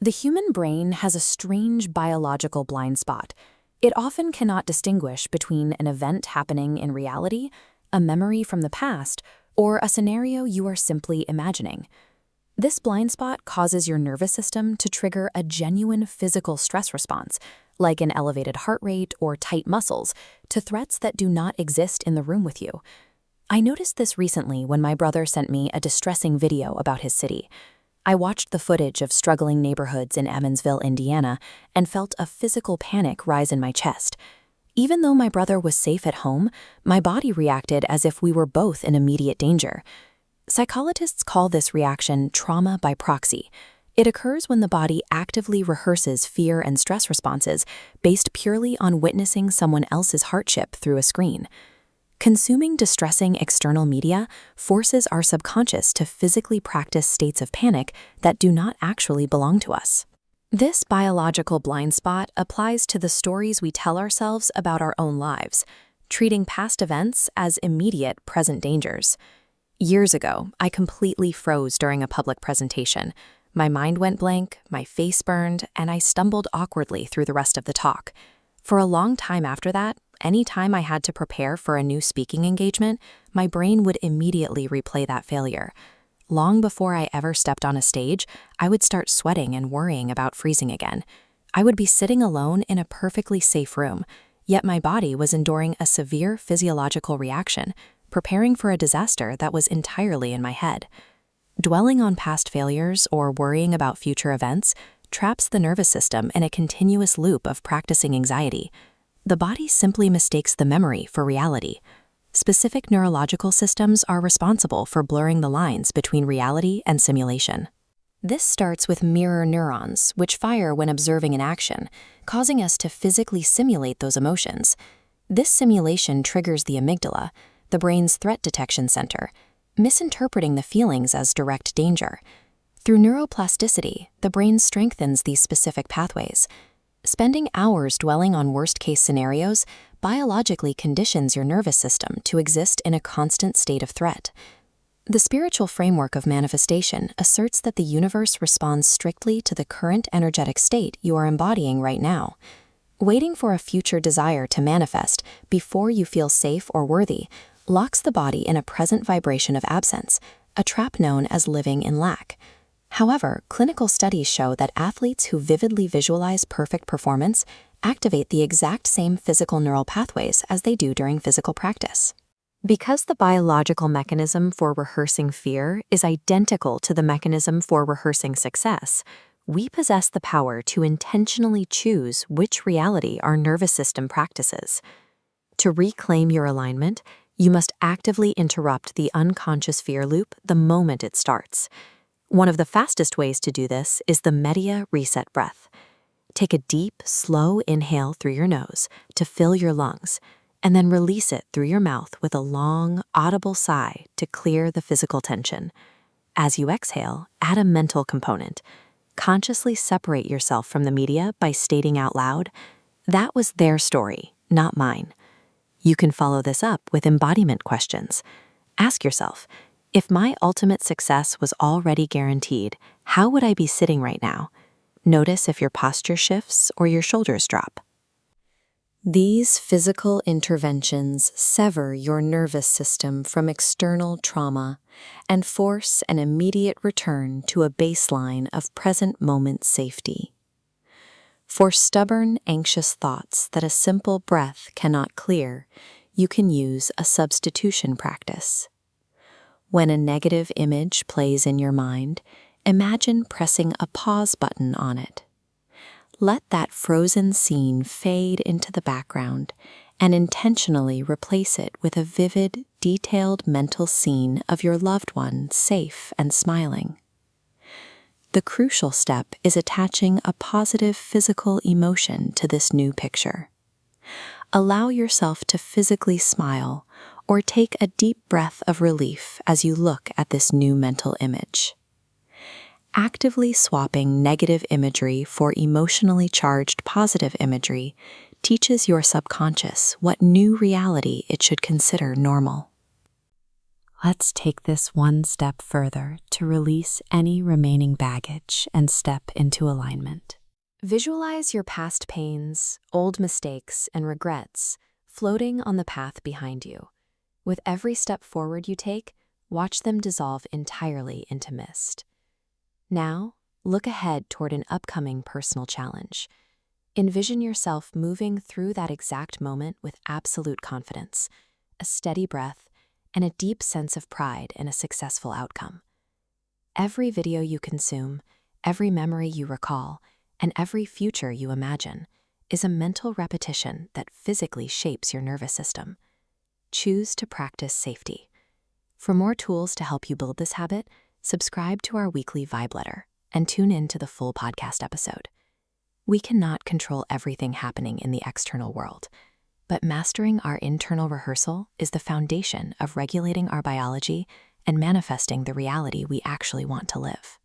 The human brain has a strange biological blind spot. It often cannot distinguish between an event happening in reality, a memory from the past, or a scenario you are simply imagining. This blind spot causes your nervous system to trigger a genuine physical stress response, like an elevated heart rate or tight muscles, to threats that do not exist in the room with you. I noticed this recently when my brother sent me a distressing video about his city. I watched the footage of struggling neighborhoods in Emmonsville, Indiana, and felt a physical panic rise in my chest. Even though my brother was safe at home, my body reacted as if we were both in immediate danger. Psychologists call this reaction trauma by proxy. It occurs when the body actively rehearses fear and stress responses based purely on witnessing someone else's hardship through a screen. Consuming distressing external media forces our subconscious to physically practice states of panic that do not actually belong to us. This biological blind spot applies to the stories we tell ourselves about our own lives, treating past events as immediate present dangers. Years ago, I completely froze during a public presentation. My mind went blank, my face burned, and I stumbled awkwardly through the rest of the talk. For a long time after that, anytime I had to prepare for a new speaking engagement, my brain would immediately replay that failure. Long before I ever stepped on a stage, I would start sweating and worrying about freezing again. I would be sitting alone in a perfectly safe room, yet my body was enduring a severe physiological reaction, preparing for a disaster that was entirely in my head. Dwelling on past failures or worrying about future events traps the nervous system in a continuous loop of practicing anxiety. The body simply mistakes the memory for reality. Specific neurological systems are responsible for blurring the lines between reality and simulation. This starts with mirror neurons, which fire when observing an action, causing us to physically simulate those emotions. This simulation triggers the amygdala, the brain's threat detection center, misinterpreting the feelings as direct danger. Through neuroplasticity, the brain strengthens these specific pathways. Spending hours dwelling on worst-case scenarios biologically conditions your nervous system to exist in a constant state of threat. The spiritual framework of manifestation asserts that the universe responds strictly to the current energetic state you are embodying right now. Waiting for a future desire to manifest before you feel safe or worthy locks the body in a present vibration of absence, a trap known as living in lack. However, clinical studies show that athletes who vividly visualize perfect performance activate the exact same physical neural pathways as they do during physical practice. Because the biological mechanism for rehearsing fear is identical to the mechanism for rehearsing success, we possess the power to intentionally choose which reality our nervous system practices. To reclaim your alignment, you must actively interrupt the unconscious fear loop the moment it starts. One of the fastest ways to do this is the media reset breath. Take a deep, slow inhale through your nose to fill your lungs, and then release it through your mouth with a long, audible sigh to clear the physical tension. As you exhale, add a mental component. Consciously separate yourself from the media by stating out loud, "That was their story, not mine." You can follow this up with embodiment questions. Ask yourself, if my ultimate success was already guaranteed, how would I be sitting right now? Notice if your posture shifts or your shoulders drop. These physical interventions sever your nervous system from external trauma and force an immediate return to a baseline of present moment safety. For stubborn, anxious thoughts that a simple breath cannot clear, you can use a substitution practice. When a negative image plays in your mind, imagine pressing a pause button on it. Let that frozen scene fade into the background and intentionally replace it with a vivid, detailed mental scene of your loved one safe and smiling. The crucial step is attaching a positive physical emotion to this new picture. Allow yourself to physically smile or take a deep breath of relief as you look at this new mental image. Actively swapping negative imagery for emotionally charged positive imagery teaches your subconscious what new reality it should consider normal. Let's take this one step further to release any remaining baggage and step into alignment. Visualize your past pains, old mistakes, and regrets floating on the path behind you. With every step forward you take, watch them dissolve entirely into mist. Now, look ahead toward an upcoming personal challenge. Envision yourself moving through that exact moment with absolute confidence, a steady breath, and a deep sense of pride in a successful outcome. Every video you consume, every memory you recall, and every future you imagine is a mental repetition that physically shapes your nervous system. Choose to practice safety. For more tools to help you build this habit, subscribe to our weekly Vibe Letter and tune in to the full podcast episode. We cannot control everything happening in the external world, but mastering our internal rehearsal is the foundation of regulating our biology and manifesting the reality we actually want to live.